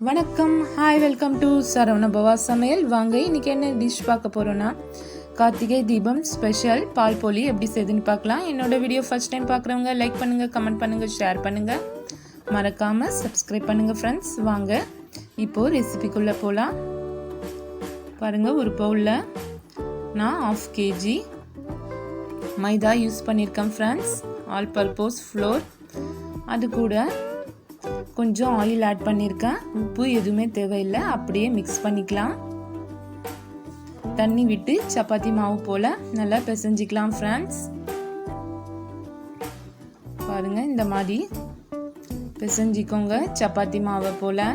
வணக்கம், hi, welcome to Saravanabhava சமையல். வாங்க இன்னைக்கு என்ன டிஷ் பார்க்க போகிறோன்னா கார்த்திகை தீபம் ஸ்பெஷல் பால் போலி எப்படி செய்யுதுன்னு பார்க்கலாம். என்னோட வீடியோ ஃபர்ஸ்ட் டைம் பார்க்குறவங்க லைக் பண்ணுங்கள், கமெண்ட் பண்ணுங்கள், ஷேர் பண்ணுங்கள், மறக்காமல் சப்ஸ்கிரைப் பண்ணுங்கள் ஃப்ரெண்ட்ஸ். வாங்க இப்போது ரெசிபிக்குள்ளே போகலாம். பாருங்கள், ஒரு பவுலில் நான் 1/2 kg மைதா யூஸ் பண்ணியிருக்கேன் ஃப்ரெண்ட்ஸ். ஆல் பர்பஸ் ஃப்ளோர், அது கூட கொஞ்சம் ஆயில் ஆட் பண்ணியிருக்கேன். உப்பு எதுவுமே தேவையில்லை, அப்படியே மிக்ஸ் பண்ணிக்கலாம். தண்ணி விட்டு சப்பாத்தி மாவு போல் நல்லா பிசைஞ்சிக்கலாம் ஃப்ரெண்ட்ஸ். பாருங்க, இந்த மாதிரி பிசைஞ்சிக்கோங்க சப்பாத்தி மாவை போல்.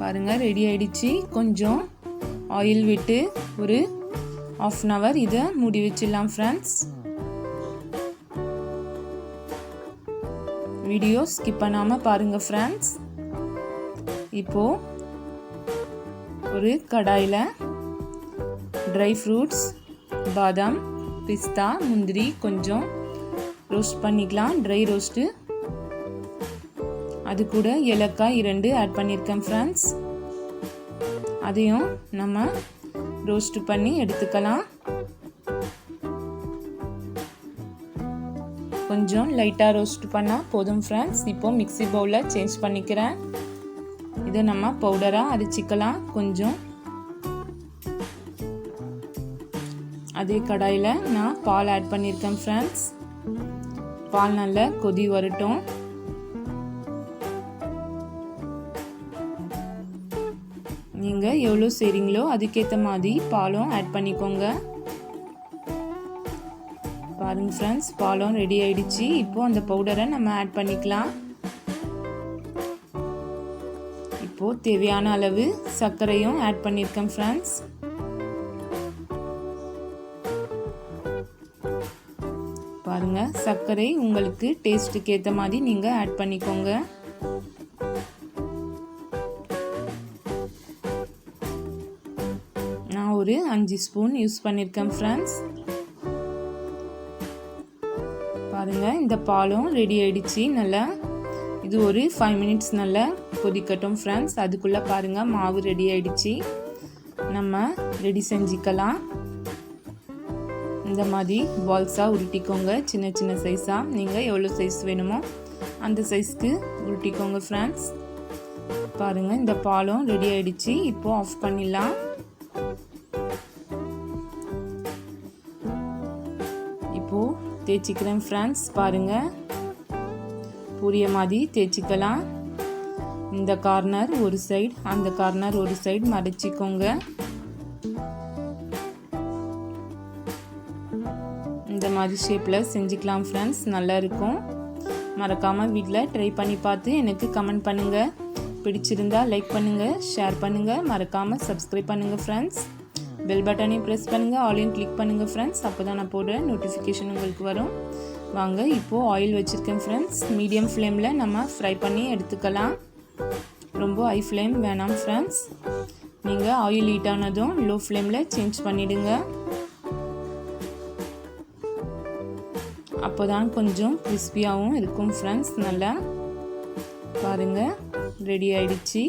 பாருங்க, ரெடி ஆயிடுச்சு. கொஞ்சம் ஆயில் விட்டு ஒரு 1/2 hour இதை மூடி வச்சிடலாம் ஃப்ரெண்ட்ஸ். வீடியோ ஸ்கிப் பண்ணாமல் பாருங்கள் ஃப்ரெண்ட்ஸ். இப்போது ஒரு கடாயில் ட்ரை ஃப்ரூட்ஸ், பாதாம், பிஸ்தா, முந்திரி கொஞ்சம் ரோஸ்ட் பண்ணிக்கலாம், ட்ரை ரோஸ்ட்டு. அது கூட ஏலக்காய் 2 ஆட் பண்ணியிருக்கேன் ஃப்ரெண்ட்ஸ். அதையும் நம்ம ரோஸ்ட் பண்ணி எடுத்துக்கலாம். கொஞ்சம் லைட்டாக ரோஸ்ட் பண்ணால் போதும் ஃப்ரெண்ட்ஸ். இப்போது மிக்ஸி பவுலில் சேஞ்ச் பண்ணிக்கிறேன். இதை நம்ம பவுடராக அரைச்சிக்கலாம். கொஞ்சம் அதே கடாயில் நான் பால் ஆட் பண்ணியிருக்கேன் ஃப்ரெண்ட்ஸ். பால் நல்லா கொதி வரட்டும். நீங்கள் எவ்வளோ செய்கிறீங்களோ அதுக்கேற்ற மாதிரி பாலும் ஆட் பண்ணிக்கோங்க. பாருங்கள் ஃப்ரெண்ட்ஸ், பாலும் ரெடி ஆயிடுச்சு. இப்போது அந்த பவுடரை நம்ம ஆட் பண்ணிக்கலாம். இப்போது தேவையான அளவு சர்க்கரையும் ஆட் பண்ணியிருக்கேன் ஃப்ரெண்ட்ஸ். பாருங்கள், சர்க்கரை உங்களுக்கு டேஸ்ட்டுக்கு ஏற்ற மாதிரி நீங்கள் ஆட் பண்ணிக்கோங்க. நான் ஒரு 5 ஸ்பூன் யூஸ் பண்ணியிருக்கேன் ஃப்ரெண்ட்ஸ். பாருங்கள், இந்த பாலும் ரெடி ஆயிடுச்சு. நல்லா இது ஒரு 5 minutes நல்லா கொதிக்கட்டும் ஃப்ரெண்ட்ஸ். அதுக்குள்ளே பாருங்கள், மாவு ரெடி ஆயிடுச்சு. நம்ம ரெடி செஞ்சுக்கலாம். இந்த மாதிரி பால்ஸாக உருட்டிக்கோங்க, சின்ன சின்ன சைஸாக. நீங்கள் எவ்வளோ சைஸ் வேணுமோ அந்த சைஸ்க்கு உருட்டிக்கோங்க ஃப்ரெண்ட்ஸ். பாருங்கள், இந்த பாலும் ரெடி ஆயிடுச்சு. இப்போது ஆஃப் பண்ணிடலாம். இப்போது தேய்ச்சிக்கிறேன் ஃப்ரெண்ட்ஸ். பாருங்கள், பூரிய மாதிரி தேய்ச்சிக்கலாம். இந்த கார்னர் ஒரு சைடு, அந்த கார்னர் ஒரு சைடு மடிச்சிக்கோங்க. இந்த மாதிரி ஷேப்பில் செஞ்சுக்கலாம் ஃப்ரெண்ட்ஸ். நல்லா இருக்கும். மறக்காமல் வீட்டில் ட்ரை பண்ணி பார்த்து எனக்கு கமெண்ட் பண்ணுங்கள். பிடிச்சிருந்தா லைக் பண்ணுங்கள், ஷேர் பண்ணுங்கள், மறக்காமல் சப்ஸ்கிரைப் பண்ணுங்கள் ஃப்ரெண்ட்ஸ். பெல் பட்டனையும் ப்ரெஸ் பண்ணுங்கள், ஆலையும் கிளிக் பண்ணுங்கள் ஃப்ரெண்ட்ஸ். அப்போ தான் நான் போடுற நோட்டிஃபிகேஷன் உங்களுக்கு வரும். வாங்க இப்போது ஆயில் வச்சுருக்கேன் ஃப்ரெண்ட்ஸ். மீடியம் ஃப்ளேமில் நம்ம ஃப்ரை பண்ணி எடுத்துக்கலாம். ரொம்ப ஹை ஃப்ளேம் வேணாம் ஃப்ரெண்ட்ஸ். நீங்கள் ஆயில் ஹீட் ஆனதும் லோ ஃப்ளேமில் சேஞ்ச் பண்ணிவிடுங்க. அப்போ தான் கொஞ்சம் கிறிஸ்பியாகவும் இருக்கும் ஃப்ரெண்ட்ஸ். நல்லா பாருங்கள், ரெடி ஆயிடுச்சு.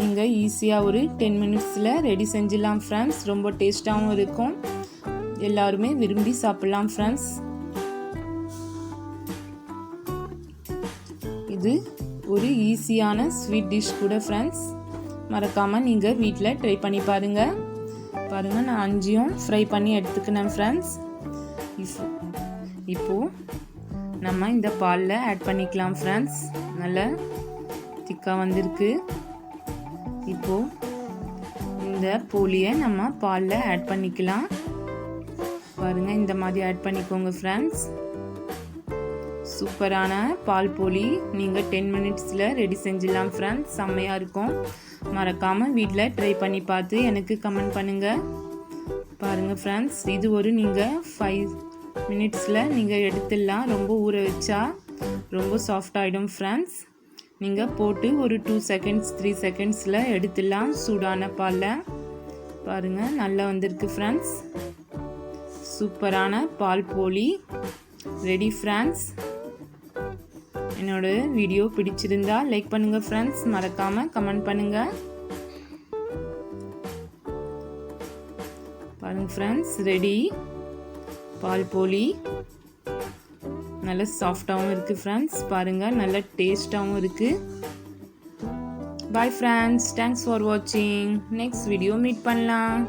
நீங்கள் ஈஸியாக ஒரு 10 minutesல ரெடி செஞ்சிடலாம் ஃப்ரெண்ட்ஸ். ரொம்ப டேஸ்ட்டாகவும் இருக்கும். எல்லாருமே விரும்பி சாப்பிட்லாம் ஃப்ரெண்ட்ஸ். இது ஒரு ஈஸியான ஸ்வீட் டிஷ் கூட ஃப்ரெண்ட்ஸ். மறக்காமல் நீங்கள் வீட்டில் ட்ரை பண்ணி பாருங்கள். பாருங்கள், நான் 5 ஃப்ரை பண்ணி எடுத்துக்கினேன் ஃப்ரெண்ட்ஸ். இப்போது நம்ம இந்த பாலில் ஆட் பண்ணிக்கலாம் ஃப்ரெண்ட்ஸ். நல்லா திக்காக வந்திருக்கு. இப்போது இந்த போலியை நம்ம பாலில் ஆட் பண்ணிக்கலாம். பாருங்கள், இந்த மாதிரி ஆட் பண்ணிக்கோங்க ஃப்ரெண்ட்ஸ். சூப்பரான பால் போலி நீங்கள் 10 minutesல ரெடி செஞ்சிடலாம் ஃப்ரெண்ட்ஸ். செம்மையாக இருக்கும். மறக்காமல் வீட்டில் ட்ரை பண்ணி பார்த்து எனக்கு கமெண்ட் பண்ணுங்கள். பாருங்கள் ஃப்ரெண்ட்ஸ், இது ஒரு நீங்கள் 5 minutesல நீங்கள் எடுத்துடலாம். ரொம்ப ஊற வச்சா ரொம்ப சாஃப்ட் ஆகிடும் ஃப்ரெண்ட்ஸ். நீங்கள் போட்டு ஒரு 2 seconds 3 secondsல எடுத்துடலாம் சூடான பாலில். பாருங்கள், நல்லா வந்திருக்கு ஃப்ரெண்ட்ஸ். சூப்பரான பால் போலி ரெடி ஃப்ரெண்ட்ஸ். என்னோட வீடியோ பிடிச்சிருந்தா லைக் பண்ணுங்கள் ஃப்ரெண்ட்ஸ், மறக்காமல் கமெண்ட் பண்ணுங்கள். பாருங்கள் ஃப்ரெண்ட்ஸ், ரெடி பால் போலி. நல்ல சாஃப்டாகவும் இருக்குது ஃப்ரெண்ட்ஸ். பாருங்கள், நல்ல டேஸ்டாகவும் இருக்குது. பாய் ஃப்ரெண்ட்ஸ், தேங்க்ஸ் ஃபார் வாட்சிங். நெக்ஸ்ட் வீடியோ மீட் பண்ணலாம்.